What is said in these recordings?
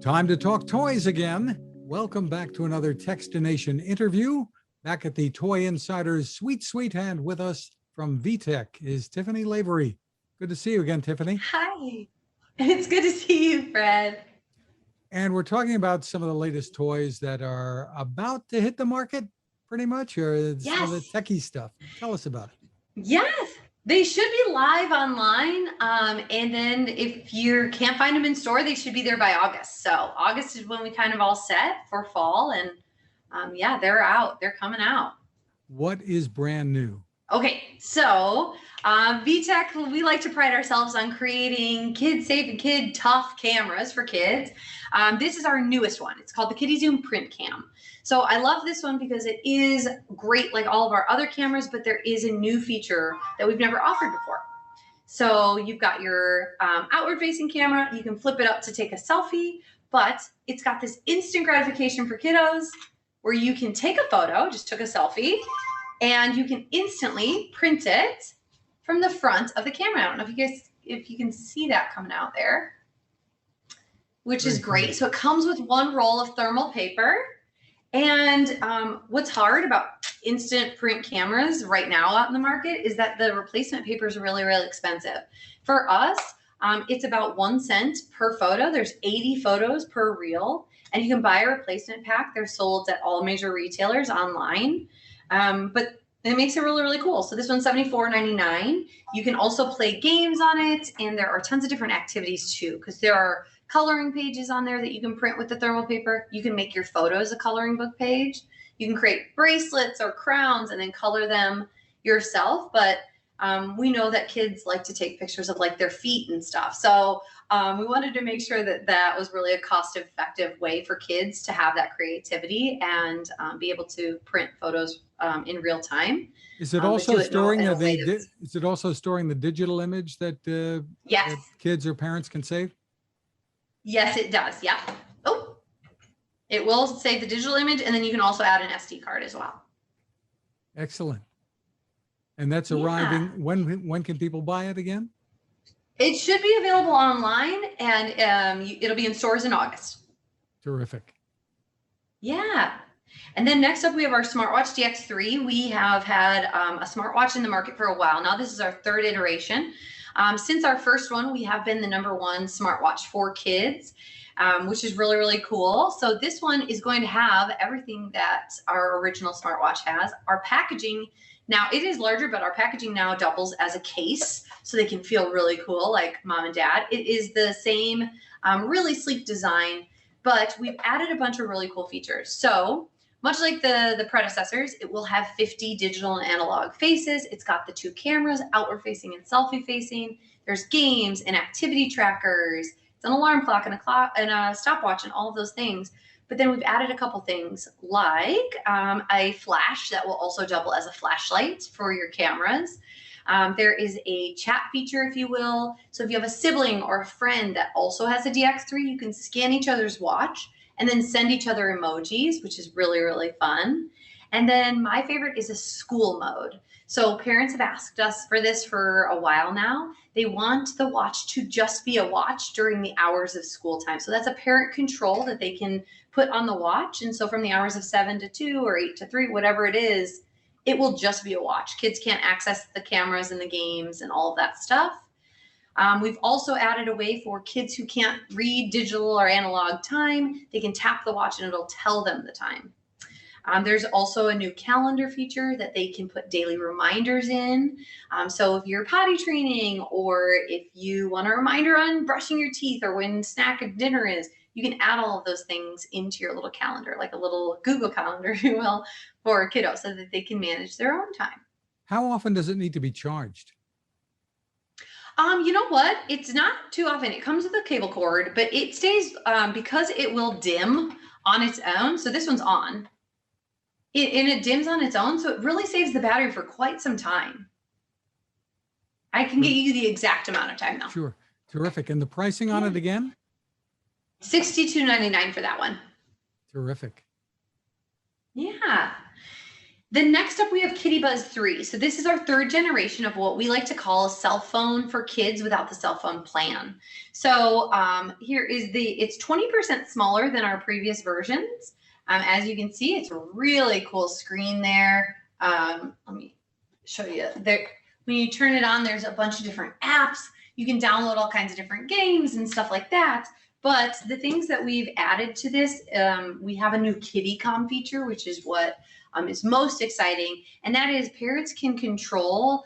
Time to talk toys again. Welcome back to another Techstination interview. Back at the Toy Insider's sweet hand with us from VTech is Tiffany Lavery. Good to see you again, Tiffany. Hi, it's good to see you, Fred. And we're talking about some of the latest toys that are about to hit the market, pretty much, or some of the techie stuff. Tell us about it. Yes, they should be live online. And then if you can't find them in store, they should be there by August. So August is when we kind of all set for fall. And yeah, they're out. They're coming out. What is brand new? Okay, so VTech, we like to pride ourselves on creating kid-safe and kid-tough cameras for kids. This is our newest one. It's called the Kitty Zoom Print Cam. So I love this one because it is great like all of our other cameras, but there is a new feature that we've never offered before. So you've got your outward-facing camera. You can flip it up to take a selfie, but it's got this instant gratification for kiddos where you can take a photo, just took a selfie, and you can instantly print it from the front of the camera. I don't know if you can see that coming out there, which is great. So it comes with one roll of thermal paper. And what's hard about instant print cameras right now out in the market is that the replacement paper is really, really expensive. For us, it's about 1 cent per photo. There's 80 photos per reel, and you can buy a replacement pack. They're sold at all major retailers online. But it makes it really, really cool. So this one's $74.99. You can also play games on it, and there are tons of different activities too, because there are coloring pages on there that you can print with the thermal paper. You can make your photos a coloring book page. You can create bracelets or crowns and then color them yourself. But we know that kids like to take pictures of like their feet and stuff. So we wanted to make sure that that was really a cost-effective way for kids to have that creativity and be able to print photos in real time. Is it also storing is it also storing the digital image that yes, that kids or parents can save? Yes, it does. Yeah. Oh, it will save the digital image, and then you can also add an SD card as well. Excellent. And that's arriving. When can people buy it again? It should be available online, and it'll be in stores in August. Terrific. Yeah. And then next up, we have our Smartwatch DX3. We have had a smartwatch in the market for a while now. This is our third iteration. Since our first one, we have been the #1 smartwatch for kids, which is really, really cool. So this one is going to have everything that our original smartwatch has. Our packaging, now it is larger, but our packaging now doubles as a case, so they can feel really cool like mom and dad. It is the same really sleek design, but we've added a bunch of really cool features. So much like the predecessors, it will have 50 digital and analog faces. It's got the 2 cameras, outward facing and selfie facing. There's games and activity trackers. It's an alarm clock and a stopwatch and all of those things. But then we've added a couple things like a flash that will also double as a flashlight for your cameras. There is a chat feature, if you will. So if you have a sibling or a friend that also has a DX3, you can scan each other's watch and then send each other emojis, which is really, really fun. And then my favorite is a school mode. So parents have asked us for this for a while now. They want the watch to just be a watch during the hours of school time. So that's a parent control that they can put on the watch. And so from the hours of 7 to 2 or 8 to 3, whatever it is, it will just be a watch. Kids can't access the cameras and the games and all of that stuff. We've also added a way for kids who can't read digital or analog time. They can tap the watch and it'll tell them the time. There's also a new calendar feature that they can put daily reminders in. So if you're potty training, or if you want a reminder on brushing your teeth or when snack and dinner is, you can add all of those things into your little calendar, like a little Google Calendar, if you will, for kiddos so that they can manage their own time. How often does it need to be charged? You know what? It's not too often. It comes with a cable cord, but it stays because it will dim on its own. So this one's on. And it dims on its own. So it really saves the battery for quite some time. I can get you the exact amount of time though. Sure. Terrific. And the pricing on it again? $62.99 for that one. Terrific. Yeah. Then next up, we have Kitty Buzz 3. So this is our third generation of what we like to call a cell phone for kids without the cell phone plan. So here is it's 20% smaller than our previous versions. As you can see, it's a really cool screen there. Let me show you. There, when you turn it on, there's a bunch of different apps. You can download all kinds of different games and stuff like that. But the things that we've added to this, we have a new Kitty Com feature, which is what is most exciting. And that is parents can control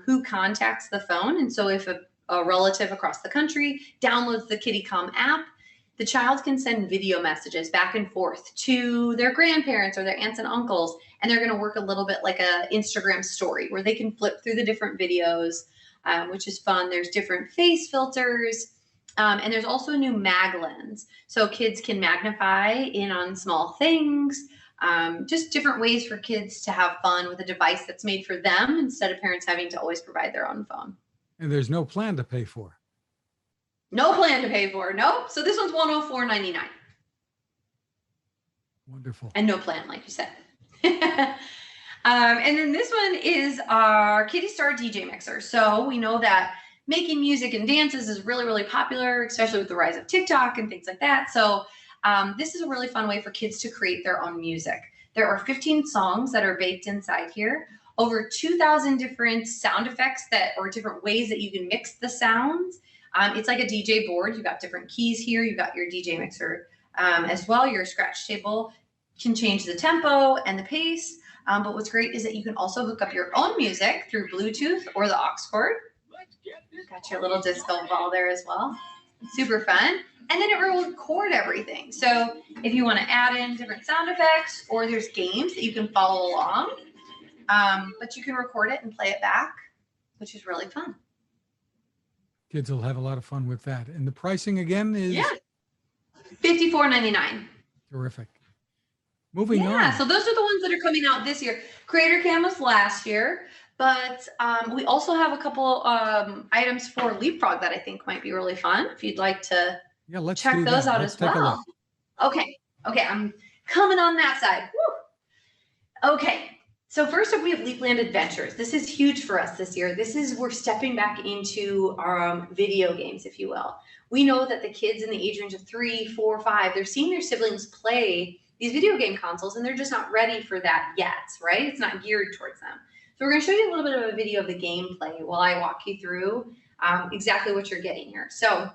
who contacts the phone. And so if a relative across the country downloads the Kitty Com app, the child can send video messages back and forth to their grandparents or their aunts and uncles. And they're going to work a little bit like a Instagram story where they can flip through the different videos, which is fun. There's different face filters. And there's also a new mag lens. So kids can magnify in on small things. Just different ways for kids to have fun with a device that's made for them instead of parents having to always provide their own phone. And there's no plan to pay for. No plan to pay for. Nope. So this one's $104.99. Wonderful. And no plan, like you said. And then this one is our Kitty Star DJ mixer. So we know that making music and dances is really, really popular, especially with the rise of TikTok and things like that. So this is a really fun way for kids to create their own music. There are 15 songs that are baked inside here, over 2,000 different sound effects or different ways that you can mix the sounds. It's like a DJ board. You've got different keys here. You've got your DJ mixer as well. Your scratch table can change the tempo and the pace. But what's great is that you can also hook up your own music through Bluetooth or the aux cord. Got your little disco ball there as well. Super fun. And then it will record everything. So if you want to add in different sound effects, or there's games that you can follow along, but you can record it and play it back, which is really fun. Kids will have a lot of fun with that. And the pricing again is $54.99. terrific. Moving on. Yeah, so those are the ones that are coming out this year. Creator Cam was last year, but we also have a couple items for Leap Frog that I think might be really fun. If you'd like to check those out as well. Okay, I'm coming on that side. Woo. Okay. So first up, we have Leapland Adventures. This is huge for us this year. We're stepping back into our video games, if you will. We know that the kids in the age range of 3, 4, 5, they're seeing their siblings play these video game consoles, and they're just not ready for that yet, right? It's not geared towards them. So we're going to show you a little bit of a video of the gameplay while I walk you through exactly what you're getting here. So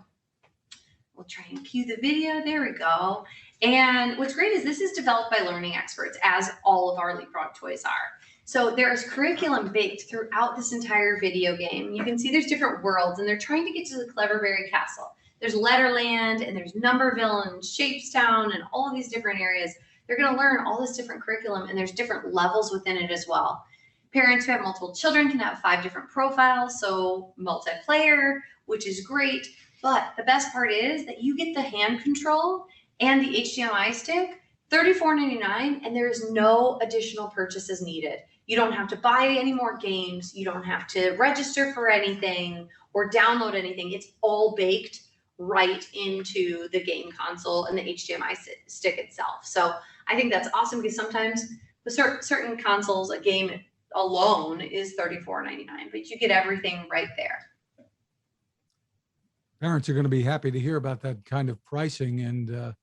we'll try and cue the video. There we go. And what's great is this is developed by learning experts, as all of our Leapfrog toys are. So there's curriculum baked throughout this entire video game. You can see there's different worlds, and they're trying to get to the Cleverberry Castle. There's Letterland, and there's Numberville, and Shapestown, and all of these different areas. They're going to learn all this different curriculum, and there's different levels within it as well. Parents who have multiple children can have 5 different profiles, so multiplayer, which is great. But the best part is that you get the hand control and the HDMI stick, $34.99, and there is no additional purchases needed. You don't have to buy any more games. You don't have to register for anything or download anything. It's all baked right into the game console and the HDMI stick itself. So I think that's awesome, because sometimes with certain consoles, a game alone is $34.99, but you get everything right there. Parents are going to be happy to hear about that kind of pricing. And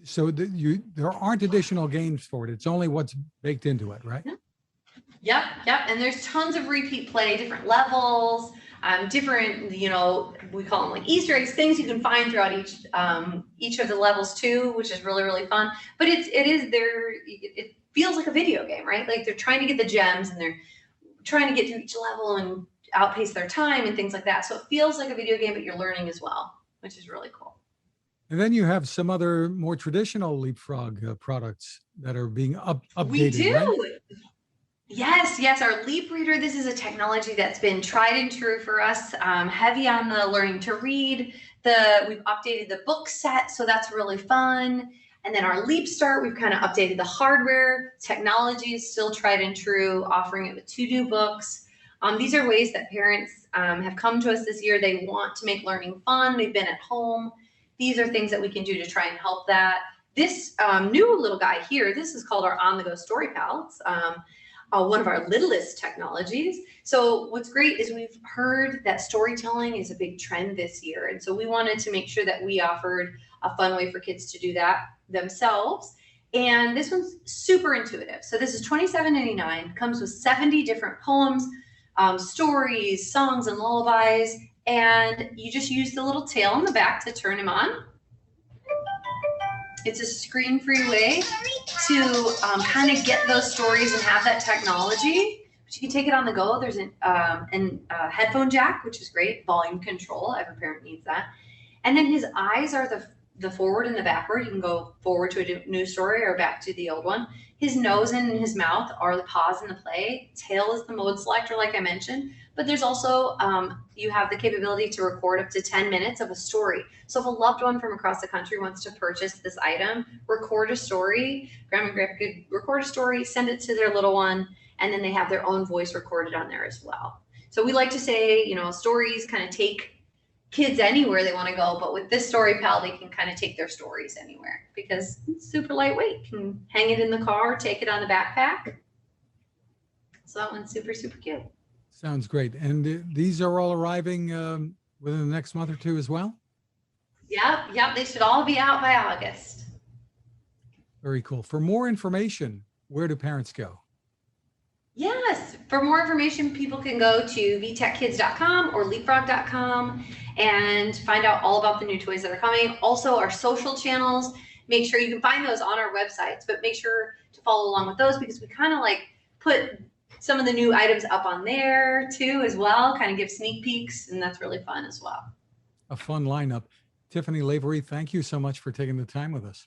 so there aren't additional games for it. It's only what's baked into it, right? Yep. And there's tons of repeat play, different levels, different, we call them like Easter eggs, things you can find throughout each of the levels too, which is really, really fun. But it feels like a video game, right? Like they're trying to get the gems, and they're trying to get through each level and outpace their time and things like that. So it feels like a video game, but you're learning as well, which is really cool. And then you have some other more traditional Leapfrog products that are being updated. We do. Right? Yes. Our Leap Reader. This is a technology that's been tried and true for us. Heavy on the learning to read. We've updated the book set, so that's really fun. And then our Leap Start, we've kind of updated the hardware. Technology is still tried and true, offering it with to-do books. These are ways that parents have come to us this year. They want to make learning fun. They've been at home. These are things that we can do to try and help that. This new little guy here, this is called our on-the-go story pal. It's one of our littlest technologies. So what's great is we've heard that storytelling is a big trend this year. And so we wanted to make sure that we offered a fun way for kids to do that themselves. And this one's super intuitive. So this is $27.99, comes with 70 different poems, stories, songs, and lullabies. And you just use the little tail on the back to turn him on. It's a screen-free way to kind of get those stories and have that technology. But you can take it on the go. There's a headphone jack, which is great. Volume control. Every parent needs that. And then his eyes are the forward and the backward. You can go forward to a new story or back to the old one. His nose and his mouth are the pause and the play. Tail is the mode selector, like I mentioned. But there's also, you have the capability to record up to 10 minutes of a story. So if a loved one from across the country wants to purchase this item, record a story, grandma and grandpa could record a story, send it to their little one, and then they have their own voice recorded on there as well. So we like to say, stories kind of take kids anywhere they want to go, but with this story pal, they can kind of take their stories anywhere because it's super lightweight. You can hang it in the car, take it on the backpack. So that one's super, super cute. Sounds great. And these are all arriving within the next month or two as well? Yep. They should all be out by August. Very cool. For more information, where do parents go? Yes. For more information, people can go to vtechkids.com or leapfrog.com and find out all about the new toys that are coming. Also, our social channels, make sure you can find those on our websites, but make sure to follow along with those because we kind of put some of the new items up on there too as well, kind of give sneak peeks, and that's really fun as well. A fun lineup. Tiffany Lavery, thank you so much for taking the time with us.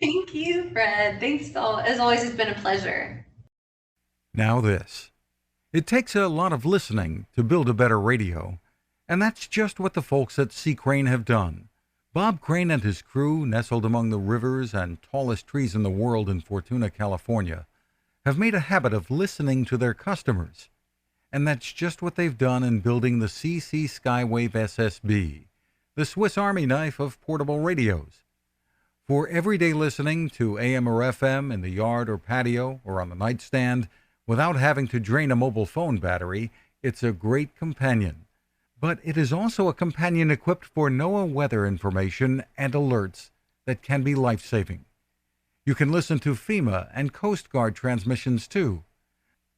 Thank you, Fred. Thanks, Phil. As always, it's been a pleasure. Now this. It takes a lot of listening to build a better radio, and that's just what the folks at C. Crane have done. Bob Crane and his crew, nestled among the rivers and tallest trees in the world in Fortuna, California, have made a habit of listening to their customers. And that's just what they've done in building the CC Skywave SSB, the Swiss Army knife of portable radios. For everyday listening to AM or FM in the yard or patio or on the nightstand, without having to drain a mobile phone battery, it's a great companion. But it is also a companion equipped for NOAA weather information and alerts that can be life-saving. You can listen to FEMA and Coast Guard transmissions too.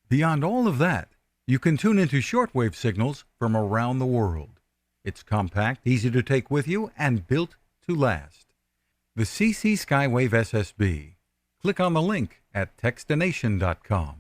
Beyond all of that, you can tune into shortwave signals from around the world. It's compact, easy to take with you, and built to last. The CC Skywave SSB. Click on the link at Techstination.com.